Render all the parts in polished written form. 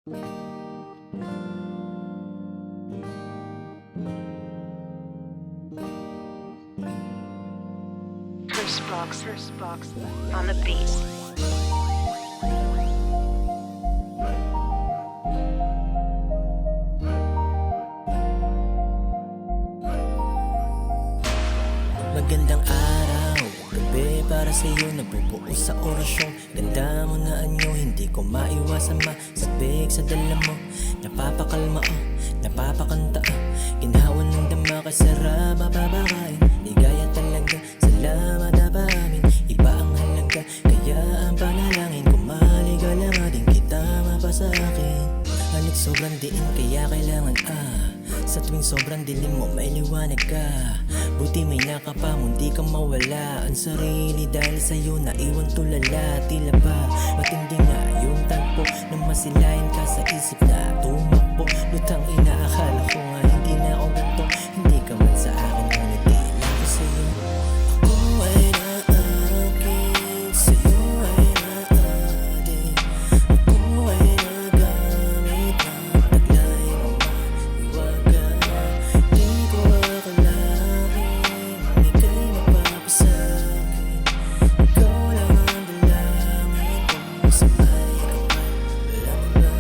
First box on the beat. Magandang araw, gabi para sa'yo nabubuo sa orasyon. Ganda mo na anyo, hindi ko maiwasan masabik sa dala mo. Napapakalma napapakanta ginhawa ng dama kay sarap mababakain. Ligaya talaga, salamat na ba amin. Iba ang halaga, kaya ang panalangin ko maligala din kita mapasa akin. Halit sobrang diin, kaya kailangan sa tuwing sobrang dilim mo, may liwanag ka. Buti may nakapamong di ka mawala ang sarili dahil sa'yo naiwan tulala. Tila ba matindi nga yung tagpo na masilayan ka sa isip na tumakbo. Lutang inaakala ko nga hindi na ako ganito. Hindi ka man sa akin ngunit di lang ako sa'yo. Ako ay naakin, sa'yo ay naadik. Ako ay nagamit ng taglay mo maiwaga. Di ko akalain ika'y mapapasakin. Ikaw lang ang dalangin kung sabay kapal walang iba.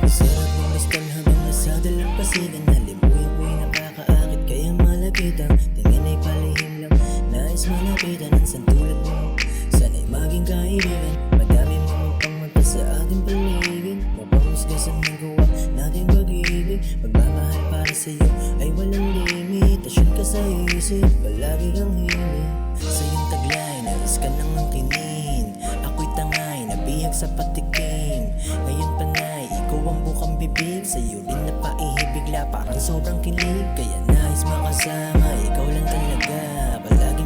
Sarap mong mastan habang nasa dalampasigan. Halimuy-muy nakakaakit kaya malapitan. Tingin ay palihim lang, nais malapitan. Ang santulad mo, sana'y maging kaibigan. Madami mo pang mata sa ating paligid. Mapahusgasan ng gawa natin pag-ibig. Pagmamahal para sa'yo ay walang limitasyon ka sa isip. Palagi kang hiling sa iyong taglay, nais ka nang angkinin. Ako'y tangay, nabihag sa patikim. Ngayon panay, ikaw ang bukang bibig. Sa'yo rin napaihibigla, parang sobrang kilig. Kaya nais makasama, ikaw lang talaga. Palagi